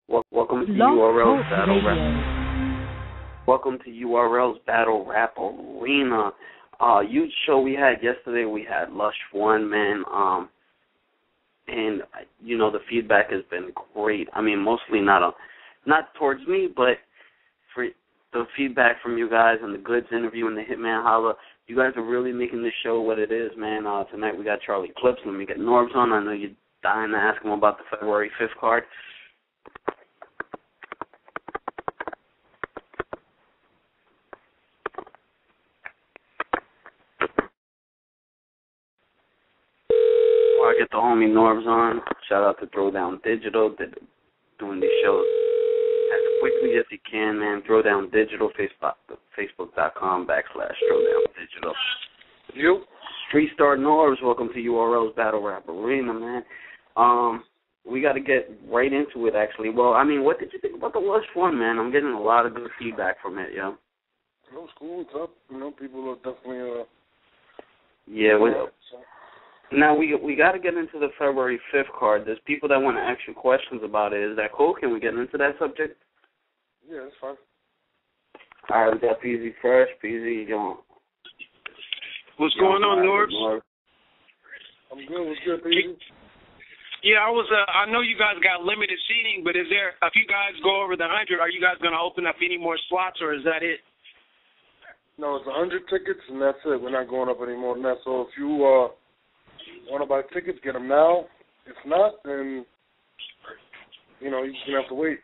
Welcome to Blog URL's Talk Battle Radio. Rap. Welcome to URL's Battle Rap Arena. Huge show we had yesterday. We had Lush One, man. And you know the feedback has been great. I mean, mostly not towards me, but for the feedback from you guys and the Goods interview and the Hitman Holla. You guys are really making this show what it is, man. Tonight we got Charlie Clips. Let me get Norbes on. I know you're dying to ask him about the February 5th card. I get the homie Norbes on. Shout out to Throwdown Digital, doing these shows as quickly as you can, man. Throwdown Digital, Facebook.com/ThrowdownDigital. You? Street Star Norbes, welcome to URL's Battle Rap Arena, man. We got to get right into it, actually. Well, I mean, what did you think about the Lush One, man? I'm getting a lot of good feedback from it, yo. It was cool. It's up. You know, people are definitely yeah, now, we got to get into the February 5th card. There's people that want to ask you questions about it. Is that cool? Can we get into that subject? Yeah, that's fine. All right, we got PZ Fresh. PZ, What's going on, Norbes? I'm good. What's good, PZ? Yeah, I know you guys got limited seating, but if you guys go over the 100, are you guys going to open up any more slots, or is that it? No, it's 100 tickets, and that's it. We're not going up any more than that. So if you want to buy tickets, get them now. If not, then, you know, you're going to have to wait.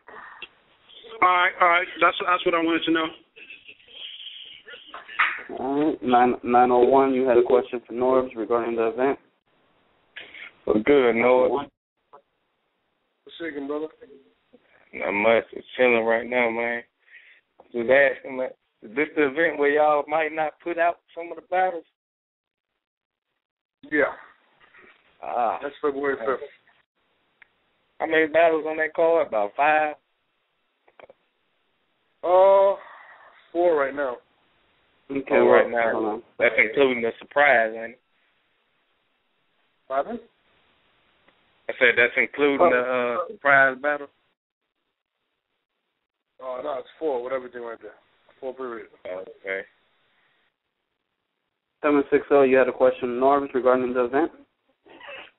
All right. That's what I wanted to know. All right, 901, you had a question for Norbes regarding the event? Well, good, Norbes. What's shaking, brother? Not much. It's chilling right now, man. Just asking, man, is this the event where y'all might not put out some of the battles? Yeah. That's February 5th. How many battles on that card? About 5? 4 right now. Okay, right now. That's including the surprise, ain't it? Pardon? I said that's including the surprise battle? Oh, no, it's 4 with everything right there. 4 period. Okay. 760, you had a question, Norbes, regarding the event?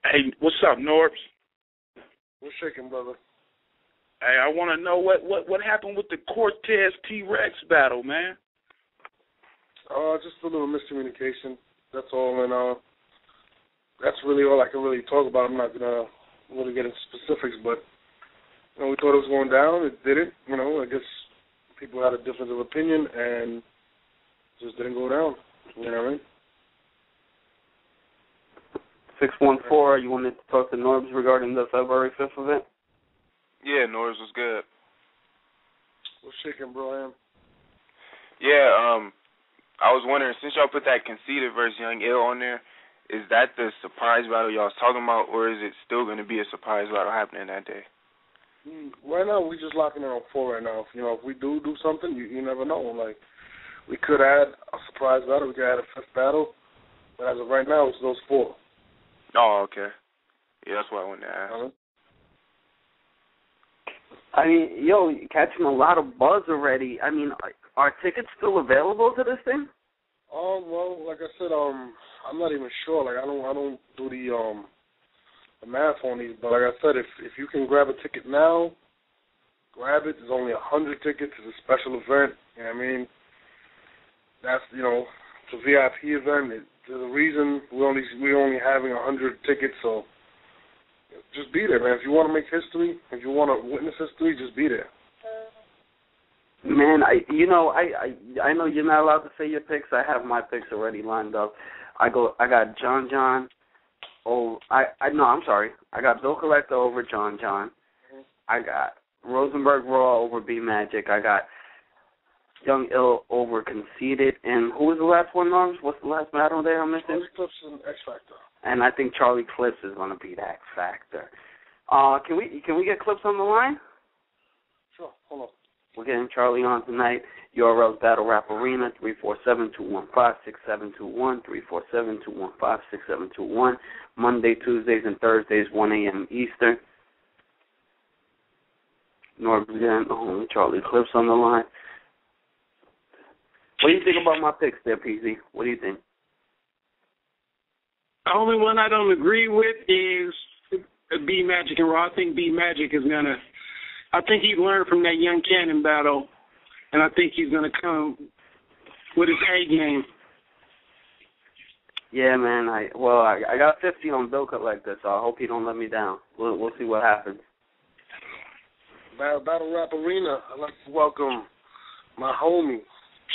Hey, what's up, Norbes? What's shaking, brother? Hey, I want to know what happened with the Cortez T-Rex battle, man. Just a little miscommunication. That's all, and that's really all I can really talk about. I'm not gonna really get into specifics, but you know, we thought it was going down. It didn't. You know, I guess people had a difference of opinion and just didn't go down. You know what I mean? 614, you wanted to talk to Norbes regarding the February 5th event? Yeah, Norbes was good. What's shaking, bro? I am. Yeah, I was wondering, since y'all put that Conceited versus Young Ill on there, is that the surprise battle y'all was talking about, or is it still going to be a surprise battle happening that day? Right now, we just locking in on 4 right now. You know, if we do something, you never know. Like, we could add a surprise battle. We could add a 5th battle. But as of right now, it's those 4. Oh, okay. Yeah, that's what I wanted to ask. I mean, yo, you're catching a lot of buzz already. I mean, are tickets still available to this thing? Well, like I said, I'm not even sure. Like, I don't do the math on these. But like I said, if you can grab a ticket now, grab it. There's only 100 tickets. It's a special event. You know what I mean? That's, you know, it's a VIP event. There's a reason we're only having 100 tickets. So just be there, man. If you want to make history, if you want to witness history, just be there. Man, I know you're not allowed to say your picks. I have my picks already lined up. I got John. I'm sorry. I got Bill Collector over John. Mm-hmm. I got Rosenberg Raw over B Magic. I got Young Ill over Conceited. And who was the last one, Norms? What's the last battle there I'm missing? Charlie Clips and X Factor. And I think Charlie Clips is going to be that factor. Can we get Clips on the line? Sure. Hold on. We're getting Charlie on tonight. URL's Battle Rap Arena, 347-215-6721, 347-215-6721, Monday, Tuesdays, and Thursdays, 1 a.m. Eastern. Norbes again. Charlie Clips on the line. What do you think about my picks there, PZ? What do you think? The only one I don't agree with is B Magic and Raw. I think B Magic is gonna. I think he learned from that Young Cannon battle, and I think he's gonna come with his A game. Yeah, man. I got 50 on Bill Collector, so I hope he don't let me down. We'll see what happens. Battle Rap Arena. I'd like to welcome my homie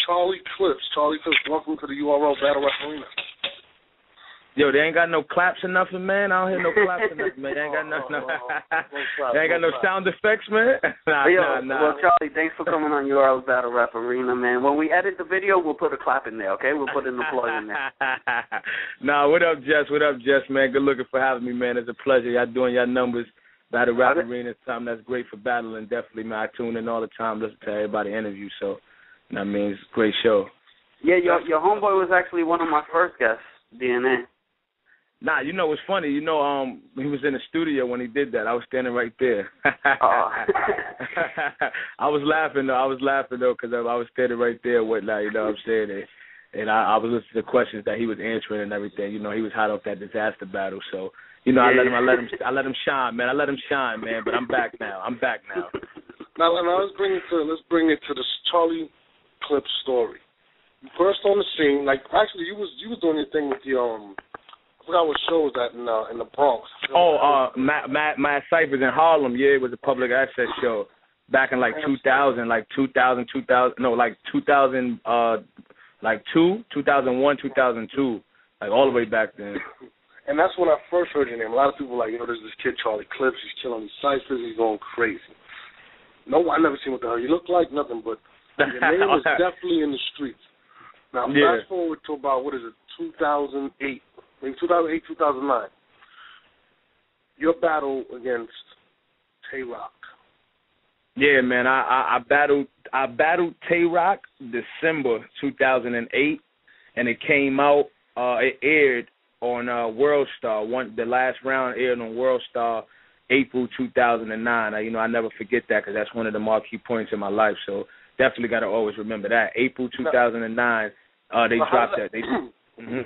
Charlie Clips. Charlie Clips, welcome to the URL Battle Rap Arena. Yo, they ain't got no claps or nothing, man. I don't hear no claps or nothing, man. They ain't got they ain't got no sound effects, man. Nah. Well, Charlie, thanks for coming on URL Battle Rap Arena, man. When we edit the video, we'll put a clap in there, okay? We'll put an applause in there. Nah, what up, Jess? What up, Jess, man? Good looking for having me, man. It's a pleasure. Y'all doing your numbers. Battle Rap Arena is something that's great for battling. Definitely, man. I tune in all the time, listen to everybody interview. So, you know what I mean? It's a great show. Yeah, your homeboy was actually one of my first guests, DNA. Nah, you know what's funny? You know, he was in the studio when he did that. I was standing right there. I was laughing though, because I was standing right there with, like, you know what I'm saying? And I was listening to the questions that he was answering and everything. You know, he was hot off that disaster battle, so. You know, I let him shine, man. But I'm back now. Now let's bring it to the Charlie Clip story. First on the scene, like actually you was doing your thing with the I forgot what show was that in the Bronx. Mad Cyphers in Harlem. Yeah, it was a public access show back in like 2000, like 2001, 2002, like all the way back then. And that's when I first heard your name. A lot of people were like, there's this kid, Charlie Clips. He's killing these ciphers. He's going crazy. No, I never seen what the hell he looked like, nothing, but your name was definitely in the streets. Now, fast forward to about, 2008, maybe 2008, 2009. Your battle against Tay-Rock. Yeah, man, I battled Tay-Rock December 2008, and it came out, it aired on World Star. The last round aired on World Star, April 2009. I never forget that because that's one of the marquee points in my life. So definitely got to always remember that. April 2009, they dropped that. I'm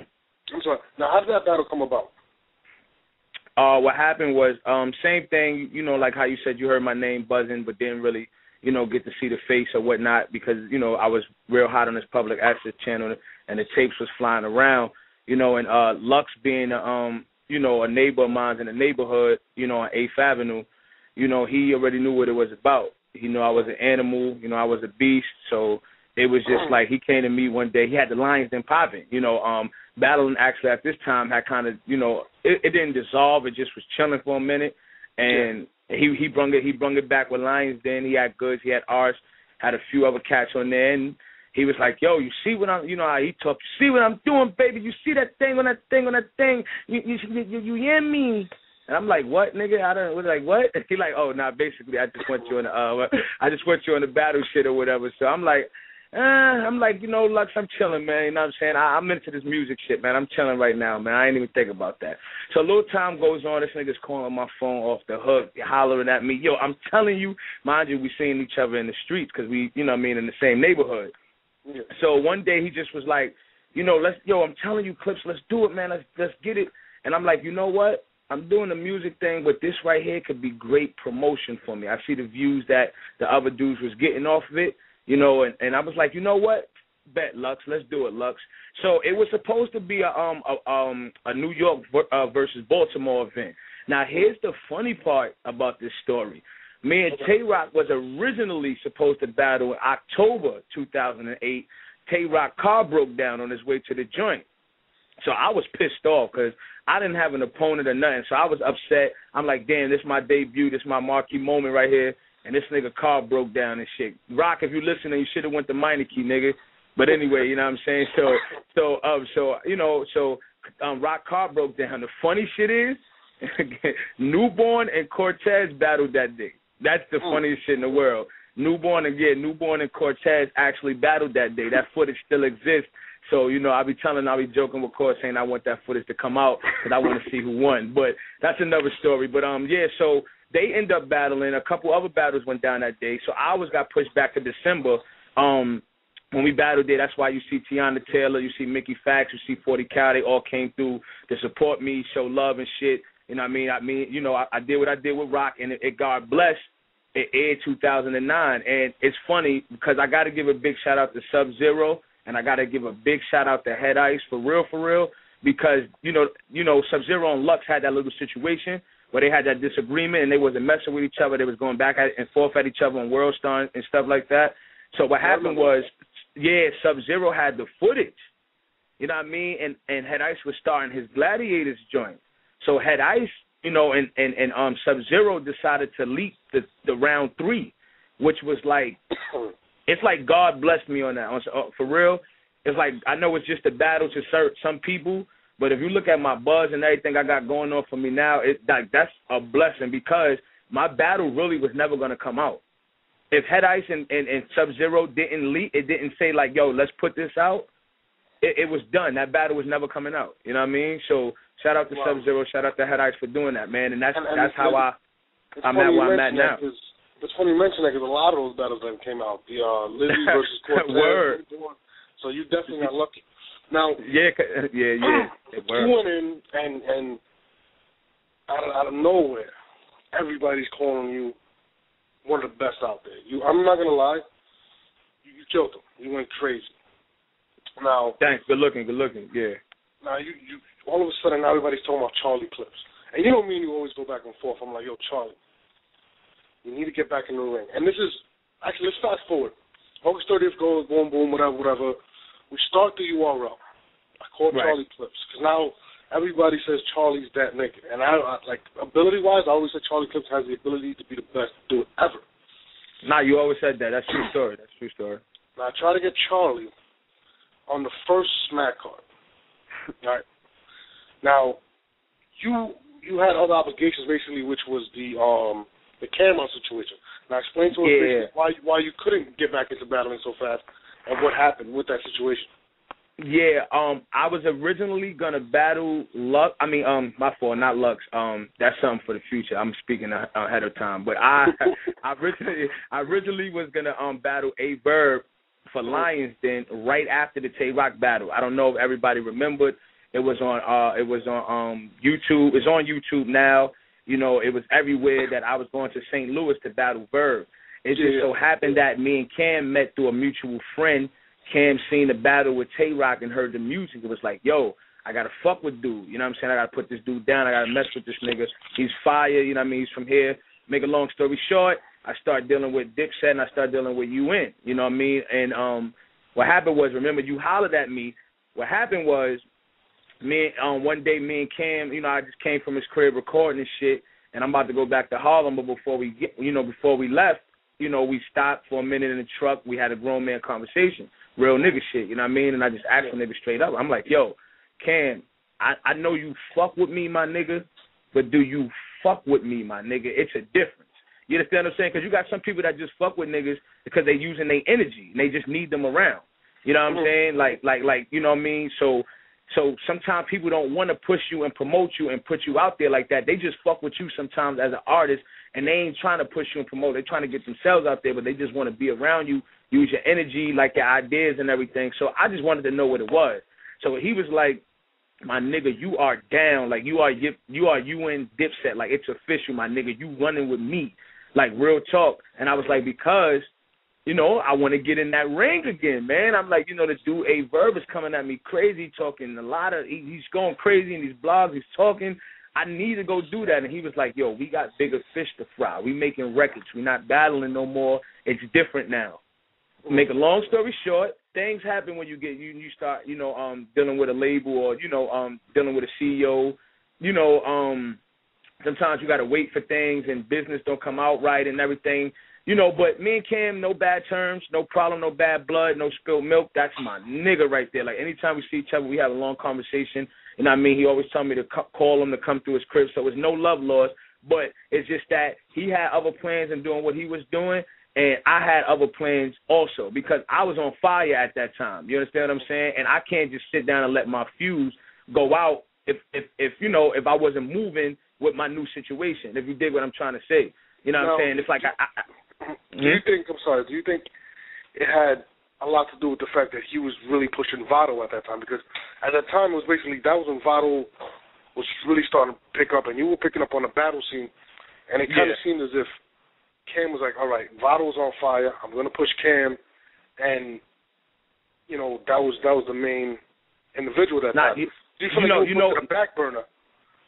sorry. Now, how did that battle come about? What happened was same thing. Like how you said you heard my name buzzing, but didn't really, get to see the face or whatnot because I was real hot on this public access channel and the tapes was flying around. And Lux being, a neighbor of mine in the neighborhood, on 8th Avenue, he already knew what it was about. I was an animal, I was a beast. So it was just like he came to me one day. He had the Lions then popping, battling actually at this time had kind of, it didn't dissolve. It just was chilling for a minute. And he brung it back with Lions then. He had Goods, he had Arts, had a few other cats on there. And he was like, yo, you see what I'm, how he talk, you see what I'm doing, baby? You see that thing on that thing? You hear me? And I'm like, what, nigga? What? He like, oh, nah, basically, I just want you on the battle shit or whatever. So I'm like, Lux, I'm chilling, man. You know what I'm saying? I'm into this music shit, man. I'm chilling right now, man. I ain't even think about that. So a little time goes on. This nigga's calling my phone off the hook, hollering at me. Yo, I'm telling you, mind you, we seeing each other in the streets because we, in the same neighborhood. Yeah. So one day he just was like, I'm telling you, Clips, let's do it, man. Let's get it. And I'm like, you know what? I'm doing the music thing, but this right here could be great promotion for me. I see the views that the other dudes was getting off of it, and I was like, you know what? Bet, Lux, let's do it, Lux. So it was supposed to be a New York versus Baltimore event. Now, here's the funny part about this story. Me and Tay-Rock was originally supposed to battle in October 2008. Tay-Rock car broke down on his way to the joint. So I was pissed off because I didn't have an opponent or nothing. So I was upset. I'm like, damn, this is my debut. This is my marquee moment right here. And this nigga car broke down and shit. Rock, if you listening, you should have went to Meineke, nigga. But anyway, you know what I'm saying? So Rock car broke down. The funny shit is, Newborn and Cortez battled that day. That's the funniest shit in the world. Newborn and Cortez actually battled that day. That footage still exists. So, I'll be joking with Cortez saying I want that footage to come out because I want to see who won. But that's another story. But, so they end up battling. A couple other battles went down that day, so ours got pushed back to December. When we battled there, that's why you see Tiana Taylor, you see Mickey Fax, you see 40 Cal. They all came through to support me, show love and shit. You know what I mean? You know, I did what I did with Rock, and it God bless. It aired 2009, and it's funny because I got to give a big shout out to Sub-Zero, and I got to give a big shout out to Head Ice for real, because you know Sub-Zero and Lux had that little situation where they had that disagreement and they wasn't messing with each other. They was going back and forth at each other on World Star and stuff like that. So what happened was, Sub-Zero had the footage, you know what I mean, and Head Ice was starting his Gladiators joint. So Head Ice, you know, and Sub-Zero decided to leak the round 3, which was like, it's like God blessed me on that. For real, it's like, I know it's just a battle to some people, but if you look at my buzz and everything I got going on for me now, that's a blessing, because my battle really was never going to come out. If Head Ice and Sub-Zero didn't leak, it didn't say like, yo, let's put this out, it was done. That battle was never coming out. You know what I mean? So shout out to Sub-Zero, shout out to Head Ice for doing that, man. And that's how I'm at where I'm at now. It's funny you mention that because a lot of those battles that came out, the Lizzie versus Cortez. Word. So you definitely got lucky. Now, yeah. You went in and out of nowhere, everybody's calling you one of the best out there. I'm not gonna lie, you killed them. You went crazy. Now, thanks. Good looking. Yeah. Now you all of a sudden now everybody's talking about Charlie clips, and you know me and you always go back and forth. I'm like, yo, Charlie, you need to get back in the ring. And this is actually, let's fast forward. August 30th goes boom, boom, whatever. We start the URL. I call Charlie clips because now everybody says Charlie's that nigga, and I like ability-wise, I always say Charlie clips has the ability to be the best to do it ever. Nah, you always said that. That's true story. Now I try to get Charlie on the first smack card. All right. Now, you had other obligations basically, which was the camera situation. Now explain to us basically why you couldn't get back into battling so fast and what happened with that situation. Yeah, I was originally gonna battle Lux. I mean, my fault, not Lux. That's something for the future. I'm speaking ahead of time. But I originally was gonna battle a Verb for Lions Den right after the Tay Rock battle. I don't know if everybody remembered. It was on YouTube. It's on YouTube now. You know, it was everywhere that I was going to St. Louis to battle Verb. It just so happened that me and Cam met through a mutual friend. Cam seen the battle with Tay Rock and heard the music. It was like, yo, I got to fuck with dude. You know what I'm saying? I got to put this dude down. I got to mess with this nigga. He's fire. You know what I mean? He's from here. Make a long story short, I started dealing with Dipset and I started dealing with UN. You know what I mean? And what happened was, remember, you hollered at me. What happened was, one day me and Cam, you know, I just came from his crib recording and shit, and I'm about to go back to Harlem, but before we left, you know, we stopped for a minute in the truck. We had a grown man conversation, real nigga shit, you know what I mean? And I just asked the nigga straight up. I'm like, yo, Cam, I know you fuck with me, my nigga, but do you fuck with me, my nigga? It's a difference. You understand what I'm saying? Because you got some people that just fuck with niggas because they using their energy and they just need them around. You know what I'm saying? Like, you know what I mean? So sometimes people don't want to push you and promote you and put you out there like that. They just fuck with you sometimes as an artist, and they ain't trying to push you and promote. They're trying to get themselves out there, but they just want to be around you, use your energy, like your ideas and everything. So I just wanted to know what it was. So he was like, my nigga, you are down. Like, you are UN Dipset. Like, it's official, my nigga. You running with me. Like, real talk. And I was like, because, you know, I want to get in that ring again, man. I'm like, you know, this dude, A Verb, is coming at me crazy, talking a lot of, he's going crazy in these blogs. He's talking. I need to go do that. And he was like, yo, we got bigger fish to fry. We making records. We not battling no more. It's different now. Make a long story short, things happen when you start, you know, dealing with a label or, you know, dealing with a CEO. You know, sometimes you got to wait for things and business don't come out right and everything. You know, but me and Cam, no bad terms, no problem, no bad blood, no spilled milk. That's my nigga right there. Like, anytime we see each other, we have a long conversation. You know what I mean? He always tell me to call him to come through his crib, so it's no love lost. But it's just that he had other plans in doing what he was doing, and I had other plans also because I was on fire at that time. You understand what I'm saying? And I can't just sit down and let my fuse go out if you know, if I wasn't moving with my new situation, if you dig what I'm trying to say. You know what I'm saying? It's like do you think it had a lot to do with the fact that he was really pushing Vado at that time? Because at that time, it was basically, that was when Vado was really starting to pick up, and you were picking up on the battle scene, and it kind of seemed as if Cam was like, all right, Vado's on fire, I'm going to push Cam, and, you know, that was the main individual that time. Do you feel like he was put to the back burner?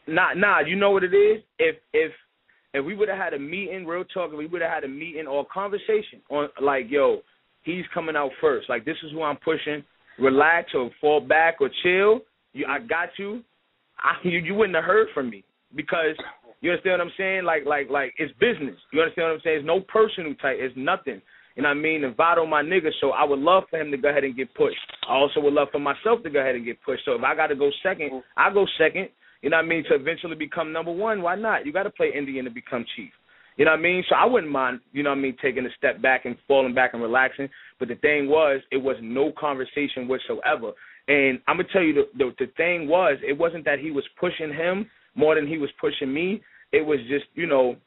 Nah, you know what it is? If we would have had a meeting, real talk, if we would have had a meeting or a conversation on, like, yo, he's coming out first. Like, this is who I'm pushing. Relax or fall back or chill. I got you. You wouldn't have heard from me because, you understand what I'm saying? Like it's business. You understand what I'm saying? It's no personal type. It's nothing. You know what I mean? And Vado my nigga, so I would love for him to go ahead and get pushed. I also would love for myself to go ahead and get pushed. So if I got to go second, I'll go second. You know what I mean? To eventually become number one, why not? You got to play Indian to become chief. You know what I mean? So I wouldn't mind, you know what I mean, taking a step back and falling back and relaxing. But the thing was, it was no conversation whatsoever. And I'm going to tell you, the thing was, it wasn't that he was pushing him more than he was pushing me. It was just, you know,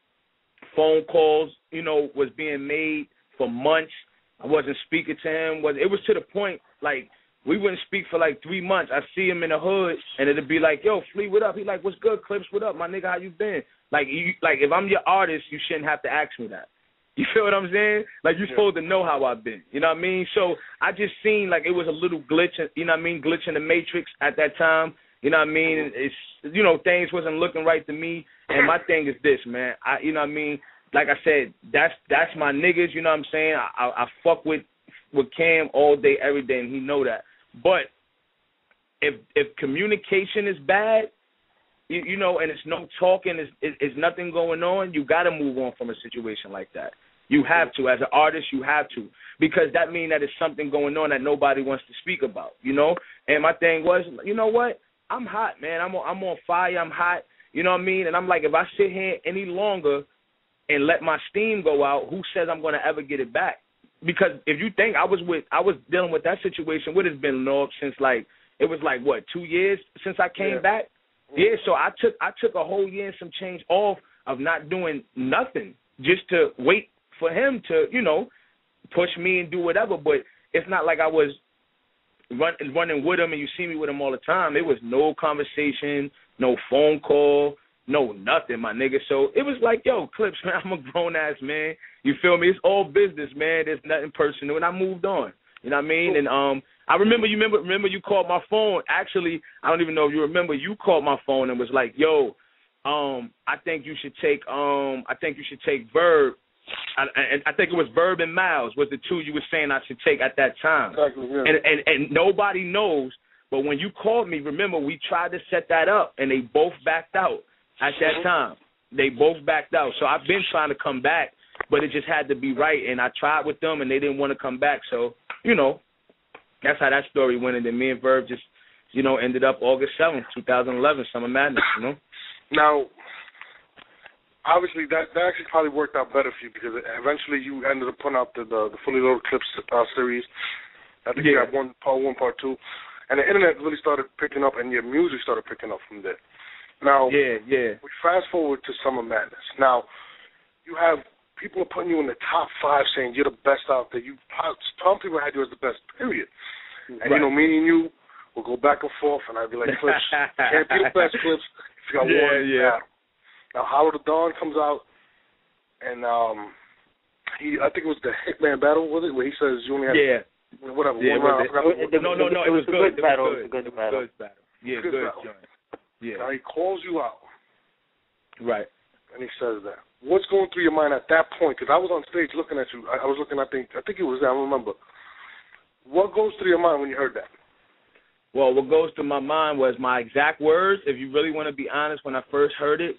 phone calls, you know, was being made for months. I wasn't speaking to him. It was to the point, like, we wouldn't speak for like 3 months. I see him in the hood, and it'd be like, yo, Flea, what up? He like, what's good, Clips? What up, my nigga? How you been? Like, if I'm your artist, you shouldn't have to ask me that. You feel what I'm saying? Like, you're supposed to know how I've been. You know what I mean? So I just seen like it was a little glitch, you know what I mean, glitch in the matrix at that time. You know what I mean? It's, you know, things wasn't looking right to me. And my thing is this, man. You know what I mean? Like I said, that's my niggas. You know what I'm saying? I fuck with Cam all day, every day, and he know that. But if communication is bad, you know, and it's no talking, it's nothing going on, you got to move on from a situation like that. You have to. As an artist, you have to. Because that means that there's something going on that nobody wants to speak about, you know? And my thing was, you know what? I'm hot, man. I'm on fire. I'm hot. You know what I mean? And I'm like, if I sit here any longer and let my steam go out, who says I'm going to ever get it back? Because if you think I was dealing with that situation, what has been Norb since it was 2 years since I came back? Yeah, so I took a whole year and some change off of not doing nothing just to wait for him to, you know, push me and do whatever. But it's not like I was running with him and you see me with him all the time. It was no conversation, no phone call, no nothing, my nigga. So it was like, yo, Clips, man, I'm a grown-ass man. You feel me? It's all business, man. There's nothing personal. And I moved on. You know what I mean? And I remember you called my phone. Actually, I don't even know if you remember. You called my phone and was like, yo, I think you should take Verb. I think it was Verb and Miles was the two you were saying I should take at that time. Exactly, yeah. And nobody knows, but when you called me, remember, we tried to set that up, and they both backed out at that time. They both backed out. So I've been trying to come back, but it just had to be right, and I tried with them, and they didn't want to come back. So, you know, that's how that story went, and then me and Verb just, you know, ended up August 7th, 2011, Summer Madness, you know. Now, obviously, that actually probably worked out better for you because eventually you ended up putting out the Fully Loaded Clips series. I think you got part 1, part 2. And the internet really started picking up and your music started picking up from there. Now, we fast forward to Summer Madness. Now, you have people are putting you in the top 5 saying you're the best out there. Some people had you as the best, period. And, you know, me and you will go back and forth, and I'd be like, Clips, can't be the best, Clips, if you got one battle. Now, Hollow the Dawn comes out, and I think it was the Hitman battle, was it? Where he says you only had whatever. No, it was a good battle. It was a good battle. Yeah, good battle. Yeah. Now, he calls you out. Right. And he says that. What's going through your mind at that point? Because I was on stage looking at you. I was looking, I think it was there, I don't remember. What goes through your mind when you heard that? Well, what goes through my mind was my exact words, if you really want to be honest, when I first heard it,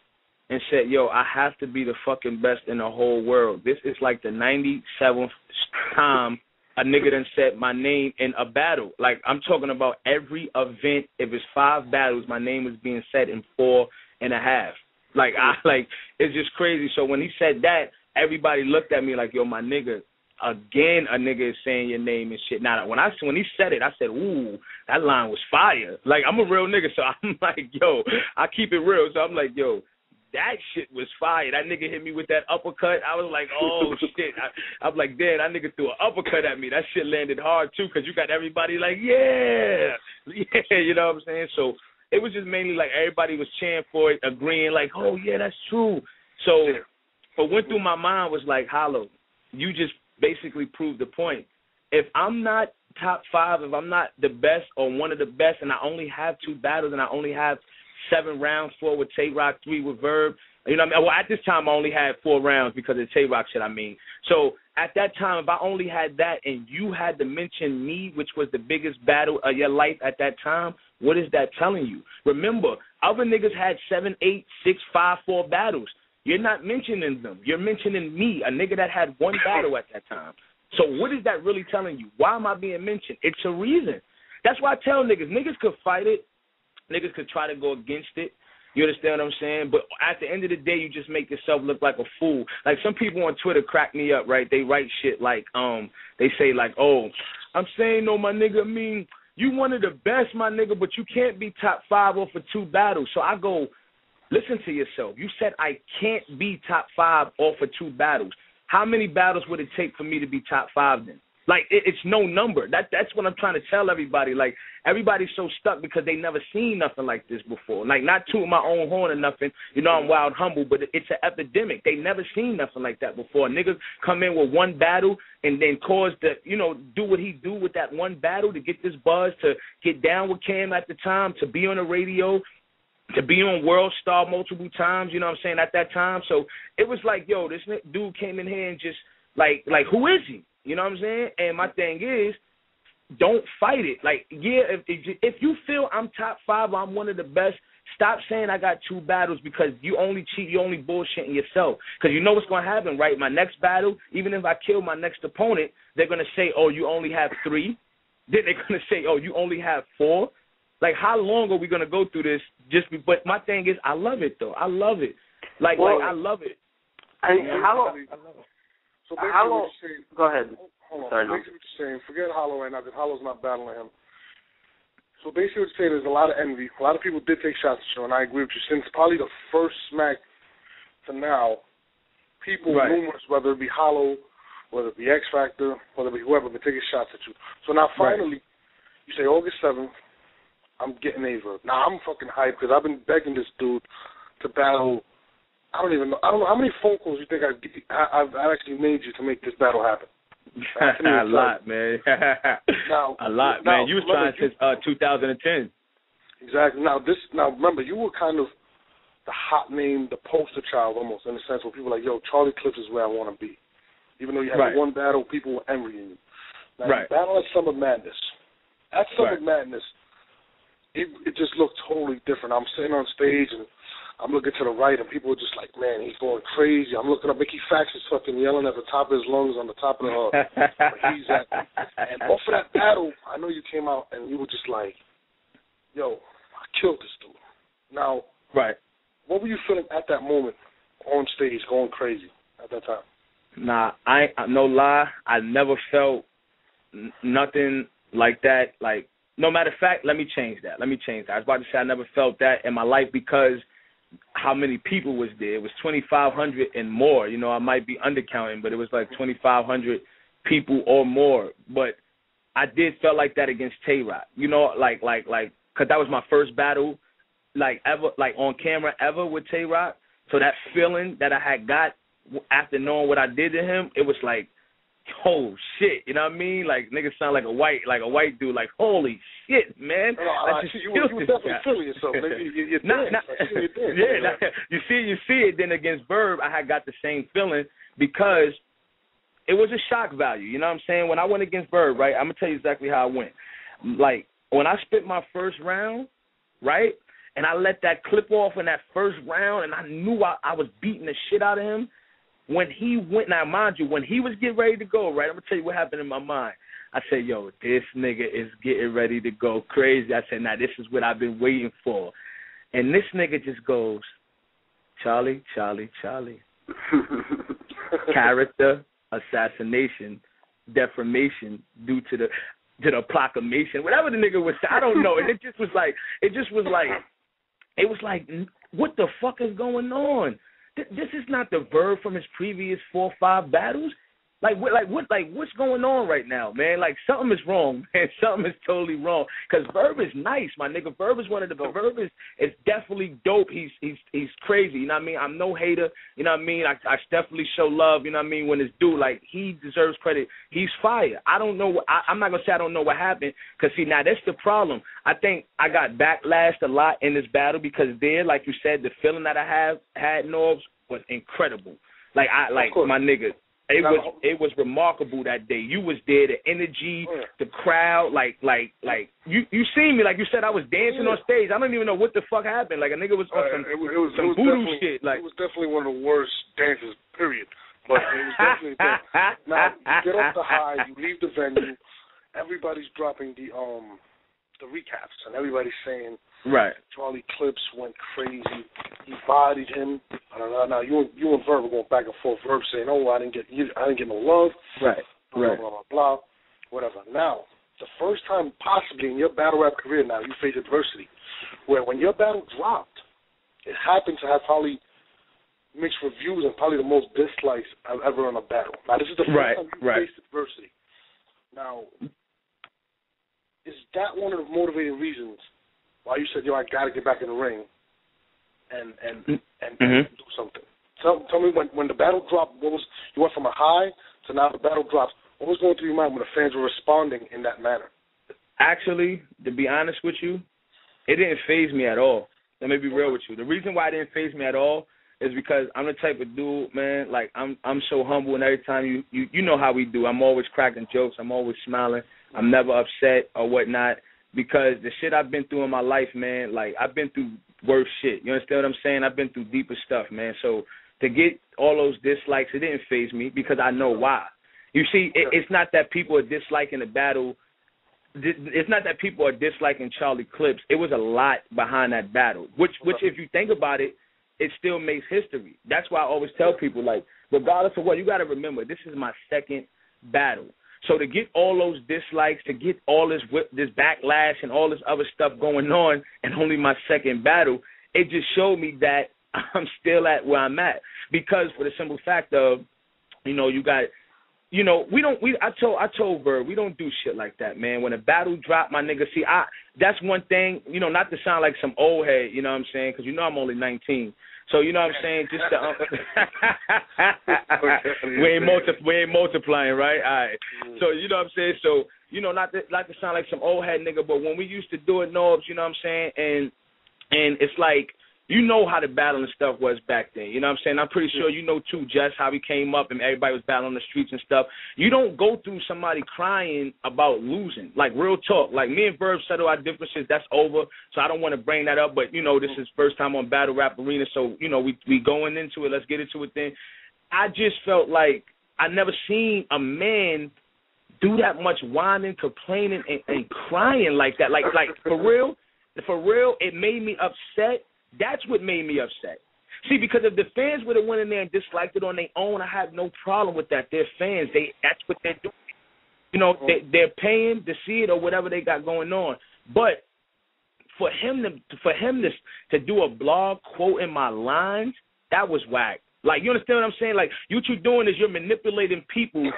and said, yo, I have to be the fucking best in the whole world. This is like the 97th time a nigga done said my name in a battle. Like, I'm talking about every event. If it's 5 battles, my name was being said in 4.5. Like, it's just crazy. So when he said that, everybody looked at me like, yo, my nigga, again, a nigga is saying your name and shit. Now, when he said it, I said, ooh, that line was fire. Like, I'm a real nigga, so I'm like, yo, I keep it real. So I'm like, yo, that shit was fire. That nigga hit me with that uppercut. I was like, oh, shit. I'm like, damn, that nigga threw an uppercut at me. That shit landed hard, too, because you got everybody like, yeah, you know what I'm saying? So it was just mainly like everybody was cheering for it, agreeing like, oh, yeah, that's true. So what went through my mind was like, Hollow, you just basically proved the point. If I'm not top 5, if I'm not the best or one of the best, and I only have 2 battles and I only have 7 rounds, 4 with Tay-Rock, 3 with Verb, you know what I mean? Well, at this time, I only had 4 rounds because of Tay-Rock shit, I mean. So at that time, if I only had that and you had to mention me, which was the biggest battle of your life at that time, what is that telling you? Remember, other niggas had 7, 8, 6, 5, 4 battles. You're not mentioning them. You're mentioning me, a nigga that had 1 battle at that time. So what is that really telling you? Why am I being mentioned? It's a reason. That's why I tell niggas could fight it. Niggas could try to go against it. You understand what I'm saying? But at the end of the day, you just make yourself look like a fool. Like some people on Twitter crack me up, right? They write shit like, they say like, oh, I'm saying, no, my nigga, I mean, you one of the best, my nigga, but you can't be top 5 off of 2 battles. So I go, listen to yourself. You said I can't be top 5 off of 2 battles. How many battles would it take for me to be top 5 then? Like, it's no number. That's what I'm trying to tell everybody. Like, everybody's so stuck because they never seen nothing like this before. Like, not tooting my own horn or nothing. You know, I'm wild humble, but it's an epidemic. They never seen nothing like that before. Niggas come in with 1 battle and then cause the, you know, do what he do with that 1 battle to get this buzz, to get down with Cam at the time, to be on the radio, to be on World Star multiple times, you know what I'm saying, at that time. So it was like, yo, this dude came in here and just, like who is he? You know what I'm saying? And my thing is, don't fight it. Like, yeah, if you feel I'm top 5, I'm one of the best, stop saying I got 2 battles because you only cheat, you only bullshitting yourself. Because you know what's going to happen, right? My next battle, even if I kill my next opponent, they're going to say, oh, you only have 3. Then they're going to say, oh, you only have 4. Like, how long are we going to go through this? But my thing is, I love it, though. I love it. Like I love it. How long? So basically what you're saying, go ahead. Hold on. Sorry, basically what you're saying, forget Hollow right now because Hollow's not battling him. So basically what you're saying is a lot of envy. A lot of people did take shots at you, and I agree with you. Since probably the first smack to now, people, numerous, whether it be Hollow, whether it be X Factor, whether it be whoever, been taking shots at you. So now finally, you say August 7th, I'm getting a Verb. Now I'm fucking hyped because I've been begging this dude to battle. I don't know how many phone calls you think I've actually made you to make this battle happen. A lot, man. A lot, man. You was trying since 2010. Exactly. Now remember, you were kind of the hot name, the poster child almost, in a sense where people were like, yo, Charlie Clips is where I want to be. Even though you had 1 battle, people were envying you. Now, you battle at Summer Madness. At Summer Madness, it just looked totally different. I'm sitting on stage and I'm looking to the right, and people are just like, man, he's going crazy. I'm looking up. Mickey Fax is fucking yelling at the top of his lungs on the top of the where he's at. And off of that battle, I know you came out, and you were just like, yo, I killed this dude. Now, what were you feeling at that moment on stage going crazy at that time? Nah, no lie, I never felt nothing like that. Like, no matter of fact, let me change that. I was about to say I never felt that in my life because how many people was there. It was 2,500 and more. You know, I might be undercounting, but it was like 2,500 people or more. But I did feel like that against Tay-Rock. You know, like, because that was my first battle, like, ever, like, on camera ever with Tay-Rock. So that feeling that I had got after knowing what I did to him, it was like, oh shit, you know what I mean? Like, niggas sound like a white dude. Like, holy shit, man! You were definitely feeling yourself. You're you see it. Then against Verb, I had got the same feeling because it was a shock value. You know what I'm saying? When I went against Verb, right? I'm gonna tell you exactly how I went. Like, when I spit my first round, right, and I let that clip off in that first round, and I knew I was beating the shit out of him. When he went, now mind you, when he was getting ready to go, right, I'm going to tell you what happened in my mind. I said, yo, this nigga is getting ready to go crazy. I said, now this is what I've been waiting for. And this nigga just goes, Charlie. Character assassination, defamation due to the proclamation, whatever the nigga was saying. I don't know. And it was like, what the fuck is going on? This is not the Verb from his previous 4 or 5 battles. What's going on right now, man? Like, something is wrong, man. Something is totally wrong. Because Verb is nice, my nigga. Verb is one of the Verb is definitely dope. He's crazy, you know what I mean? I'm no hater, you know what I mean? I definitely show love, you know what I mean, when it's due. Like, he deserves credit. He's fire. I don't know. I'm not going to say I don't know what happened, because, see, now that's the problem. I think I got backlashed a lot in this battle because there, like you said, the feeling that I had, Norbes, was incredible. Like, my nigga. It was remarkable that day. You was there, the energy, the crowd, like you seen me, like you said, I was dancing on stage. I don't even know what the fuck happened. Like, a nigga was on some voodoo shit. Like, it was definitely one of the worst dances, period. But it was definitely there. Now, you get off the high, you leave the venue, everybody's dropping the recaps, and everybody's saying, right, Charlie Clips went crazy. He bodied him. Now you and Verb were going back and forth. Verb saying, "Oh, I didn't get no love." Right. Blah blah blah blah. Whatever. Now, the first time possibly in your battle rap career, now you face adversity, where when your battle dropped, it happened to have probably mixed reviews and probably the most dislikes I've ever on a battle. Now, this is the first time you faced adversity. Now, is that one of the motivating reasons why you said, "Yo, I got to get back in the ring and do something"? Tell me when the battle dropped, you went from a high to now the battle drops. What was going through your mind when the fans were responding in that manner? Actually, to be honest with you, it didn't faze me at all. Let me be real with you. The reason why it didn't faze me at all is because I'm the type of dude, man, like I'm so humble, and every time you know how we do. I'm always cracking jokes. I'm always smiling. I'm never upset or whatnot, because the shit I've been through in my life, man, like I've been through worse shit. You understand what I'm saying? I've been through deeper stuff, man. So to get all those dislikes, it didn't faze me because I know why. You see, it's not that people are disliking the battle. It's not that people are disliking Charlie Clips. It was a lot behind that battle, which if you think about it, it still makes history. That's why I always tell people, like, regardless of what, you got to remember, this is my second battle. So to get all those dislikes, to get all this backlash and all this other stuff going on, and only my second battle, it just showed me that I'm still at where I'm at. Because for the simple fact of, you got, I told Verb, we don't do shit like that, man. When a battle drop, my nigga, see, that's one thing, not to sound like some old head, you know what I'm saying, because I'm only 19. So, you know what I'm saying? Just we ain't multiplying, right? All right. So, you know what I'm saying? So, not to sound like some old head nigga, but when we used to do it, Norbes, you know what I'm saying? And it's like, how the battle and stuff was back then. You know what I'm saying? I'm pretty sure you know, too, Jess, how we came up and everybody was battling on the streets and stuff. You don't go through somebody crying about losing. Like, real talk. Like, me and Verb settle our differences. That's over. So I don't want to bring that up. But, this is first time on Battle Rap Arena. So, we going into it. Let's get into it then. I just felt like I never seen a man do that much whining, complaining, and crying like that. Like for real, it made me upset. That's what made me upset. See, because if the fans would have went in there and disliked it on their own, I have no problem with that. They're fans. That's what they're doing. They're paying to see it or whatever they got going on. But for him to do a blog quoting my lines, that was whack. Like, you understand what I'm saying? Like, what you're doing is you're manipulating people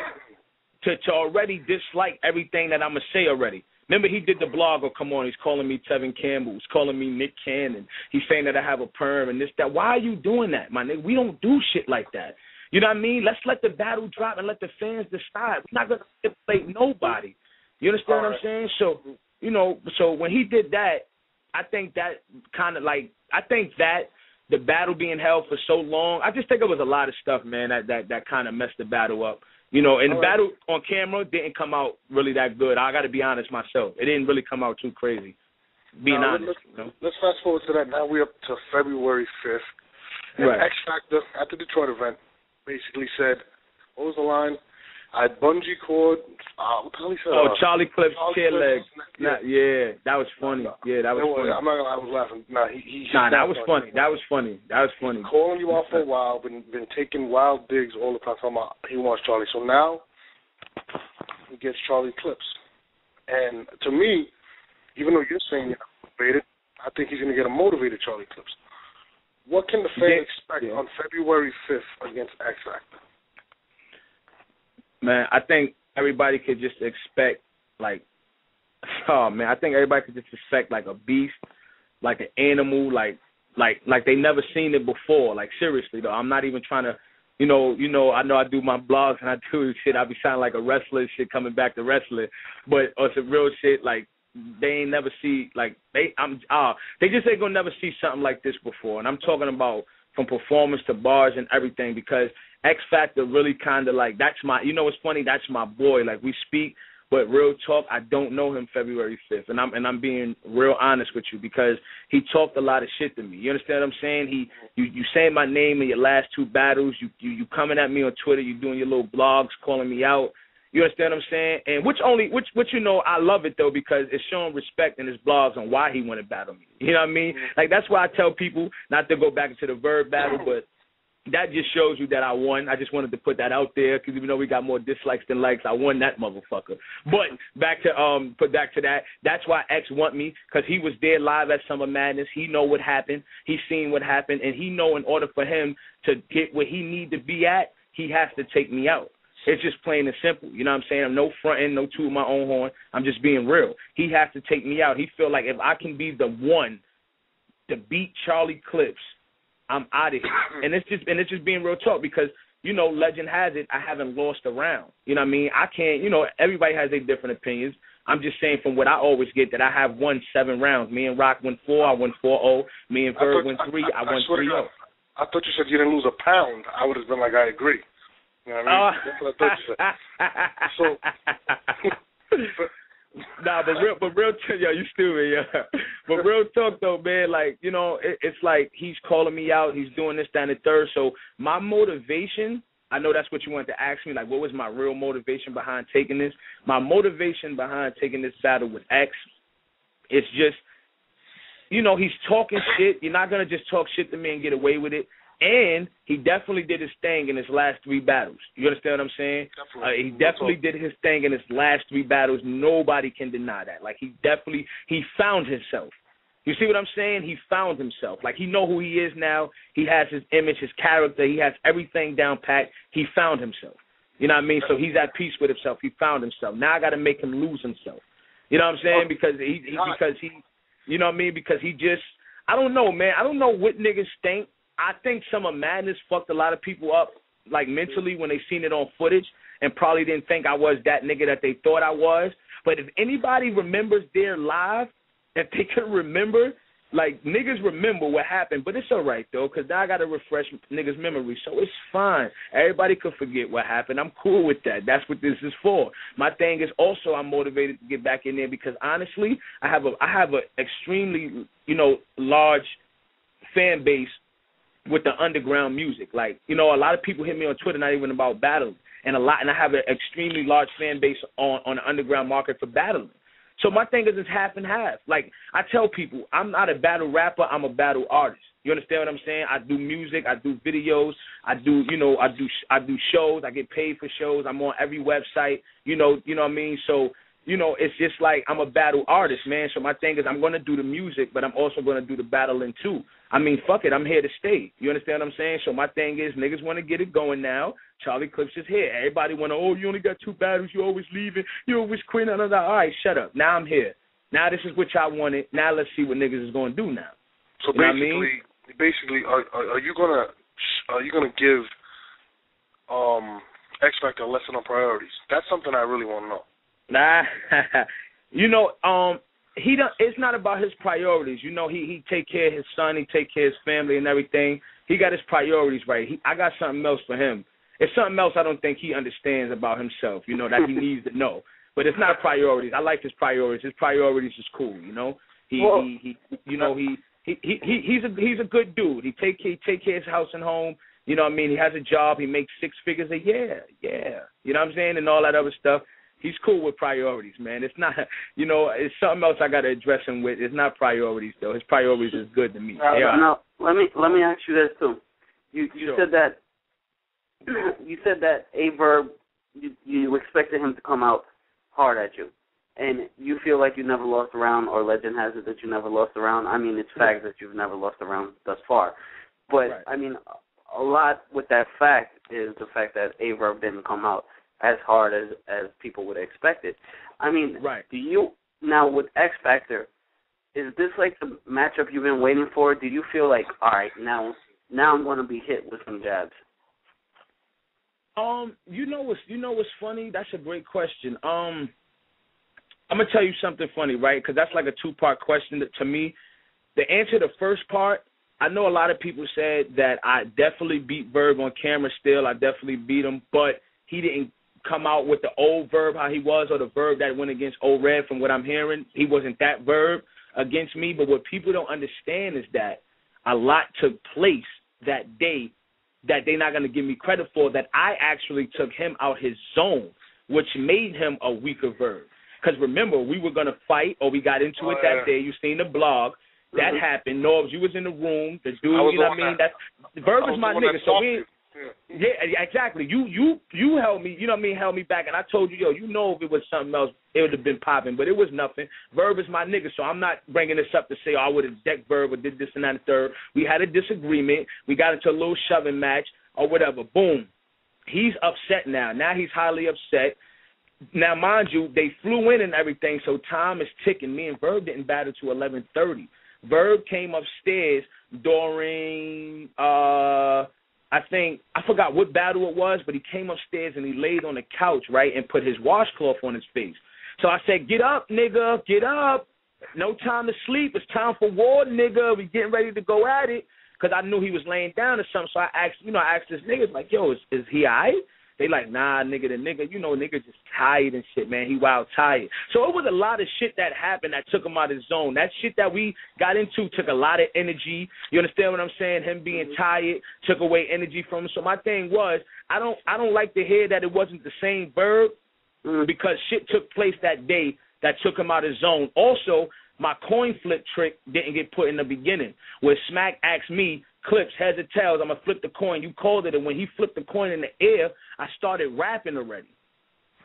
to already dislike everything that I'm going to say already. Remember, he did the blog, come on, he's calling me Tevin Campbell, he's calling me Nick Cannon, he's saying that I have a perm and this, that. Why are you doing that, my nigga? We don't do shit like that. You know what I mean? Let's let the battle drop and let the fans decide. We're not going to manipulate nobody. You understand what I'm saying? So, so when he did that, I think that kind of like, the battle being held for so long, I just think it was a lot of stuff, man, that kind of messed the battle up. And the battle on camera didn't come out really that good. I got to be honest myself. It didn't really come out too crazy, being honest. Let's fast forward to that. Now we're up to February 5th. And right. X Factor, at the Detroit event, basically said, what was the line? I bungee cord. What the hell he said? Charlie Clips, chair legs. Yeah, that was funny. Yeah, that was funny. I'm not gonna lie, I was laughing. That was funny. That was funny. That was funny. Calling you out for a while, been taking wild digs all the time, talking about he wants Charlie. So now he gets Charlie Clips. And to me, even though you're saying you're not motivated, I think he's gonna get a motivated Charlie Clips. What can the fans expect on February 5th against X Factor? Man, I think everybody could just expect, I think everybody could just expect, like, a beast, like an animal, like they never seen it before. Like, seriously, though. I'm not even trying to, I know I do my blogs and I do shit. I be sounding like a wrestler and shit coming back to wrestling. But on some real shit, like, they ain't never see, like, they just ain't gonna never see something like this before. And I'm talking about from performance to bars and everything, because X Factor really kind of like, that's my, it's funny, that's my boy. Like, we speak, but real talk, I don't know him February 5th. And I'm being real honest with you, because he talked a lot of shit to me. You understand what I'm saying? You saying my name in your last two battles, you coming at me on Twitter, you doing your little blogs, calling me out. You understand what I'm saying? And which I love it, though, because it's showing respect in his blogs on why he want to battle me. You know what I mean? Like, that's why I tell people not to go back into the Verb battle, but that just shows you that I won. I just wanted to put that out there, because even though we got more dislikes than likes, I won that motherfucker. But back to that. That's why X want me, because he was there live at Summer Madness. He know what happened. He seen what happened, and he know in order for him to get where he need to be at, he has to take me out. It's just plain and simple. You know what I'm saying? I'm no fronting, no tooting my own horn. I'm just being real. He has to take me out. He feel like if I can be the one to beat Charlie Clips, I'm out of here. And it's just being real talk, because, legend has it, I haven't lost a round. You know what I mean? I can't, everybody has their different opinions. I'm just saying from what I always get that I have won 7 rounds. Me and Rock won 4, I won 4-0. Me and Verb won 3, I won 3-0. I thought you said you didn't lose a pound. I would have been like, I agree. You know what I mean? That's what I thought you said. So, but real talk, yo, you stupid, yeah. But real talk though, man, like, it's like he's calling me out, he's doing this, that, and the third. So my motivation, I know that's what you wanted to ask me, like, what was my real motivation behind taking this? My motivation behind taking this battle with X, it's just, he's talking shit. You're not gonna just talk shit to me and get away with it. And he definitely did his thing in his last 3 battles. You understand what I'm saying? He definitely did his thing in his last 3 battles. Nobody can deny that. Like, he found himself. You see what I'm saying? He found himself. Like, he know who he is now. He has his image, his character. He has everything down pat. He found himself. You know what I mean? So he's at peace with himself. He found himself. Now I got to make him lose himself. You know what I'm saying? Because he, you know what I mean? Because he just, I don't know, man. I don't know what niggas think. I think Summer Madness fucked a lot of people up, like, mentally when they seen it on footage, and probably didn't think I was that nigga that they thought I was. But if anybody remembers their live, if they could remember, like, niggas remember what happened. But it's all right, though, because now I got to refresh niggas' memory, so it's fine. Everybody could forget what happened. I'm cool with that. That's what this is for. My thing is also I'm motivated to get back in there because, honestly, I have a extremely, large fan base with the underground music. Like, a lot of people hit me on Twitter, not even about battling, and I have an extremely large fan base on the underground market for battling. So my thing is it's half and half. Like, I tell people, I'm not a battle rapper, I'm a battle artist. You understand what I'm saying? I do music, I do videos, I do shows, I get paid for shows, I'm on every website, you know what I mean? So, it's just like I'm a battle artist, man. So my thing is I'm going to do the music, but I'm also going to do the battling too. I mean, fuck it, I'm here to stay. You understand what I'm saying? So my thing is niggas want to get it going now. Charlie Clips is here. Everybody want to, you only got 2 battles, you always leaving, you always quitting. All right, shut up. Now I'm here. Now this is what y'all wanted. Now let's see what niggas is going to do now. So basically, are you gonna give X Factor a lesson on priorities? That's something I really want to know. Nah, it's not about his priorities. He take care of his son, he take care of his family and everything. He got his priorities right. I got something else for him. It's something else I don't think he understands about himself, that he needs to know. But it's not priorities. I like his priorities. His priorities is cool, He's a good dude. He take care of his house and home. You know what I mean? He has a job. He makes 6 figures a year. Yeah. You know what I'm saying? And all that other stuff. He's cool with priorities, man. It's not, it's something else I got to address him with. It's not priorities, though. His priorities is good to me. Now, let me ask you this, too. You sure. said that Verb, you expected him to come out hard at you. And you feel like you never lost a round, or legend has it that you never lost a round. I mean, it's fact that you've never lost a round thus far. But, I mean, a lot with that fact is the fact that Verb didn't come out as hard as people would expect it. I mean, do you, now with X Factor, is this like the matchup you've been waiting for? Do you feel like, all right, now I'm going to be hit with some jabs? You know what's funny? That's a great question. I'm gonna tell you something funny, right? Because that's like a two-part question to me. The answer to the first part, I know a lot of people said that I definitely beat Verb on camera still. I definitely beat him, but he didn't come out with the old Verb how he was, or the Verb that went against old Red. From what I'm hearing, he wasn't that Verb against me. But what people don't understand is that a lot took place that day that they're not going to give me credit for, that I actually took him out his zone, which made him a weaker Verb. Because remember, we were going to fight, or we got into it that day. You seen the blog. That happened. Norbes, you was in the room. The dude, you know what I mean? Verb is my nigga. So exactly. You held me, you know what I mean, held me back. And I told you, if it was something else, it would have been popping. But it was nothing. Verb is my nigga. So I'm not bringing this up to say, I would have decked Verb or did this and that and third. We had a disagreement. We got into a little shoving match or whatever. Boom. He's upset now. Now he's highly upset. Now, mind you, they flew in and everything, so time is ticking. Me and Verb didn't battle to 11:30. Verb came upstairs during, I forgot what battle it was, but he came upstairs and he laid on the couch, right, and put his washcloth on his face. So I said, get up, nigga, get up. No time to sleep. It's time for war, nigga. We getting ready to go at it. Because I knew he was laying down or something. So I asked this nigga, like, yo, is he all right? They like, nah, nigga, nigga just tired and shit, man. He wild tired. So it was a lot of shit that happened that took him out of his zone. That shit that we got into took a lot of energy. You understand what I'm saying? Him being tired took away energy from him. So my thing was, I don't like to hear that it wasn't the same Verb because shit took place that day that took him out of his zone. Also, my coin flip trick didn't get put in the beginning, where Smack asked me, Clips, heads or tails, I'm going to flip the coin. You called it, and when he flipped the coin in the air, I started rapping already.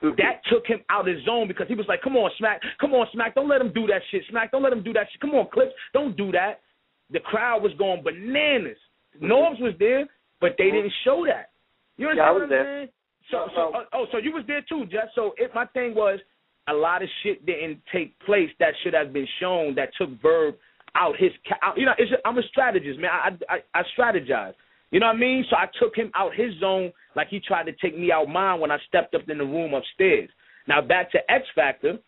That took him out of his zone because he was like, come on, Smack, don't let him do that shit. Smack, don't let him do that shit. Come on, Clips, don't do that. The crowd was going bananas. Norbes was there, but they didn't show that. You understand what I'm saying? So you was there too, Jess. So my thing was, a lot of shit didn't take place that should have been shown that took Verb out his, I'm a strategist, man. I strategize. You know what I mean? So I took him out his zone like he tried to take me out mine when I stepped up in the room upstairs. Now back to X Factor.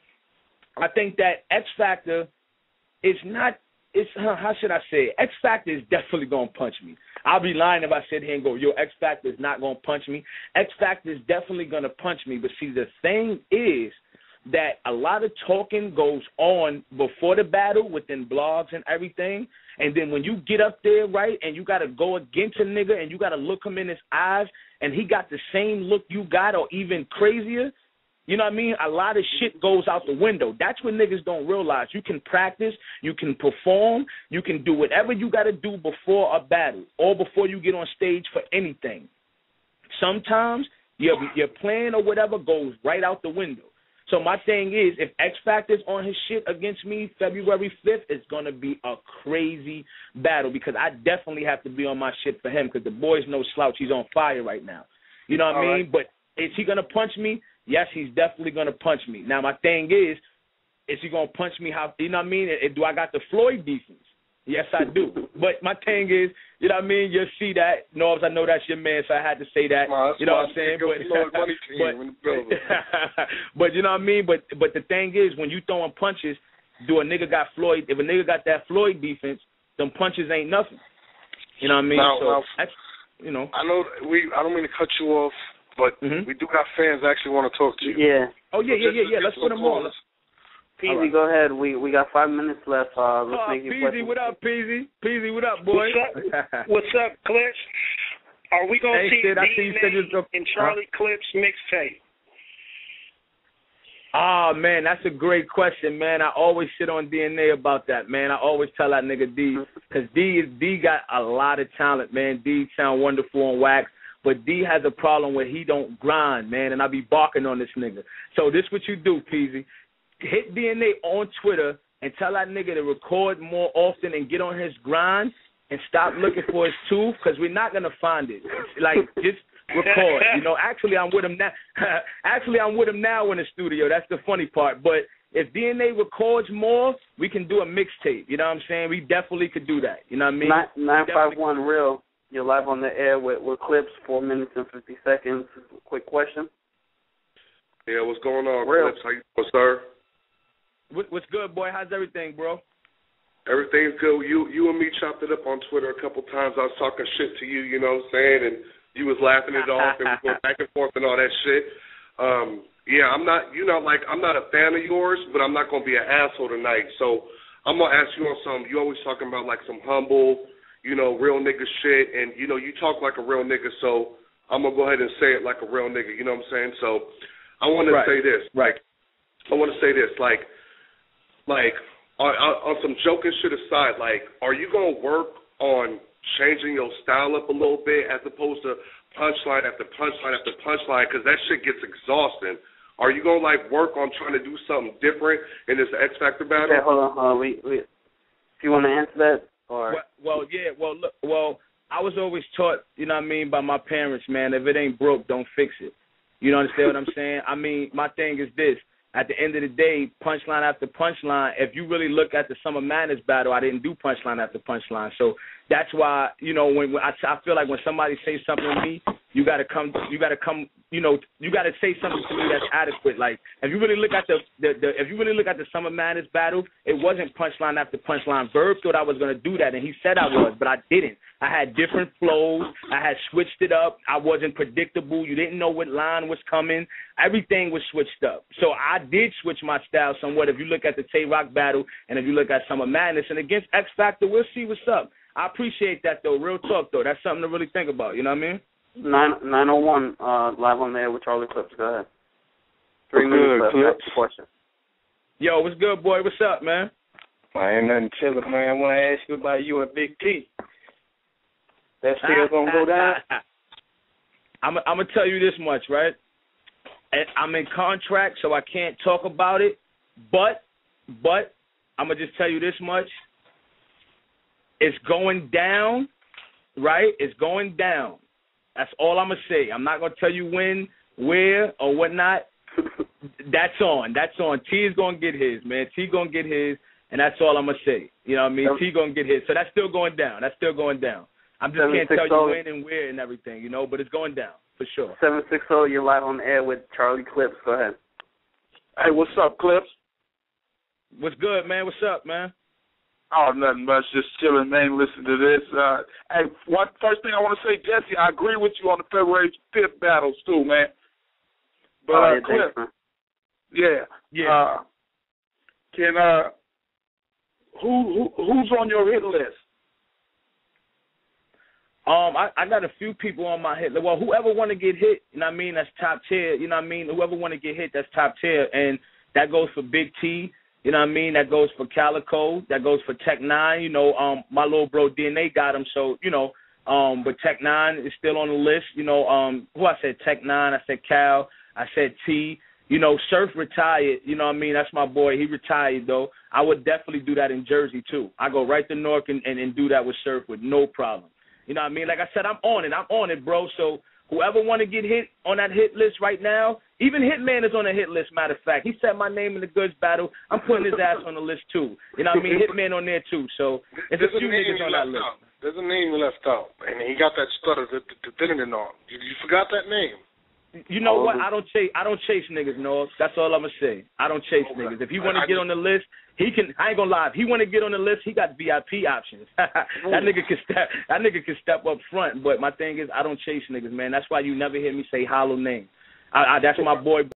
I think that X Factor is not, how should I say it? X Factor is definitely going to punch me. I'll be lying if I sit here and go, yo, X Factor is not going to punch me. X Factor is definitely going to punch me. But see, the thing is, that a lot of talking goes on before the battle within blogs and everything, and then when you get up there, right, and you got to go against a nigga and you got to look him in his eyes and he got the same look you got or even crazier, you know what I mean? A lot of shit goes out the window. That's what niggas don't realize. You can practice, you can perform, you can do whatever you got to do before a battle or before you get on stage for anything. Sometimes your plan or whatever goes right out the window. So my thing is, if X Factor's on his shit against me February 5th, it's going to be a crazy battle because I definitely have to be on my shit for him because the boy's no slouch. He's on fire right now. You know what I mean? Right. But is he going to punch me? Yes, he's definitely going to punch me. Now, my thing is he going to punch me how, you know what I mean? Do I got the Floyd defense? Yes, I do. But my thing is, you know what I mean? You'll see that. Norbes, I know that's your man, so I had to say that. You know what I'm saying? But you know what I mean? But the thing is, when you throwing punches, if a nigga got that Floyd defense, them punches ain't nothing. You know what I mean? Now, that's, you know. I know I don't mean to cut you off, but we do got fans that actually want to talk to you. Yeah. Oh, yeah. Let's put them on. Peasy, right. Go ahead. We got 5 minutes left. Let's make you Peasy, what up, Peasy? Peasy, what up, boy? What's up, Clips? Are we going to see D-Nate and Charlie Clips mixtape? Man, that's a great question, man. I always shit on DNA about that, man. I always tell that nigga D, because D got a lot of talent, man. D sound wonderful on wax, but D has a problem where he don't grind, man, and I be barking on this nigga. So this what you do, Peasy. Hit DNA on Twitter and tell that nigga to record more often and get on his grind, and stop looking for his tooth, because we're not going to find it. Like, just record. You know, actually, I'm with him now. I'm with him now in the studio. That's the funny part. But if DNA records more, we can do a mixtape. You know what I'm saying? We definitely could do that. You know what I mean? 951 Real. You're live on the air with clips, 4 minutes and 50 seconds. Quick question. Yeah, what's going on, Real. Clips? How you doing, sir? What's good, boy? How's everything, bro? Everything's good. You and me chopped it up on Twitter a couple times. I was talking shit to you, you know what I'm saying? And you was laughing it off and we going back and forth and all that shit. Yeah, I'm not a fan of yours, but I'm not going to be an asshole tonight. So I'm going to ask you on something. You always talking about like some humble, you know, real nigga shit. And, you know, you talk like a real nigga, so I'm going to go ahead and say it like a real nigga. You know what I'm saying? So I want to say this. Right. I want to say this. Like, on some joking shit aside, like, are you going to work on changing your style up a little bit as opposed to punchline after punchline after punchline, because that shit gets exhausting? Are you going to, like, work on trying to do something different in this X Factor battle? Okay, hold on. Wait. Do you want to answer that? Or? Well, I was always taught, you know what I mean, by my parents, man, if it ain't broke, don't fix it. You understand what I'm saying? I mean, my thing is this. At the end of the day, punchline after punchline, if you really look at the Summer Madness battle, I didn't do punchline after punchline. So that's why, you know, when I feel like when somebody says something to me, you got to say something to me that's adequate. Like, if you really look at the Summer Madness battle, it wasn't punchline after punchline. Verb thought I was going to do that, and he said I was, but I didn't. I had different flows. I had switched it up. I wasn't predictable. You didn't know what line was coming. Everything was switched up. So I did switch my style somewhat. If you look at the Tay-Rock battle and if you look at Summer Madness, and against X Factor, we'll see what's up. I appreciate that, though. Real talk, though. That's something to really think about. You know what I mean? 901, live on the air with Charlie Clips. Go ahead. 3 minutes left. That's the question. Yo, what's good, boy? What's up, man? I ain't nothing chilling, man. I want to ask you about you and Big T. That still gonna go down? I'm gonna tell you this much, right? I'm in contract, so I can't talk about it. But I'm gonna just tell you this much: it's going down, right? It's going down. That's all I'm gonna say. I'm not gonna tell you when, where, or whatnot. That's on. T is gonna get his, man. T gonna get his, and that's all I'm gonna say. You know what I mean? T gonna get his. So that's still going down. I just can't tell you when and where and everything, you know, but it's going down for sure. 760, you're live on the air with Charlie Clips. Go ahead. Hey, what's up, Clips? What's good, man? What's up, man? Oh, nothing much. Just chilling, man. Listen to this. Hey, first thing I want to say, Jesse, I agree with you on the February 5th battles, too, man. But, Clips, thanks, yeah. Who's on your hit list? I got a few people on my hit list. Well, whoever want to get hit, you know what I mean, that's top tier. You know what I mean? Whoever want to get hit, that's top tier. And that goes for Big T. You know what I mean? That goes for Calico. That goes for Tech 9. You know, my little bro DNA got him. So, you know, but Tech 9 is still on the list. You know, who I said? Tech 9. I said Cal. I said T. You know, Surf retired. You know what I mean? That's my boy. He retired, though. I would definitely do that in Jersey, too. I go right to Newark and do that with Surf with no problem. You know what I mean? Like I said, I'm on it, bro. So whoever want to get hit on that hit list right now, even Hitman is on the hit list, matter of fact. He said my name in the goods battle. I'm putting his ass on the list, too. You know what I mean? Hitman on there, too. So there's a few niggas on that list. There's a name left out, and he got that stutter, the on. You forgot that name. You know what? I don't chase niggas, no. That's all I'm gonna say. I don't chase niggas. If he want to get on the list, he can. I ain't gonna lie. If he want to get on the list, he got VIP options. That nigga can step up front. But my thing is, I don't chase niggas, man. That's why you never hear me say hollow name. That's my boy.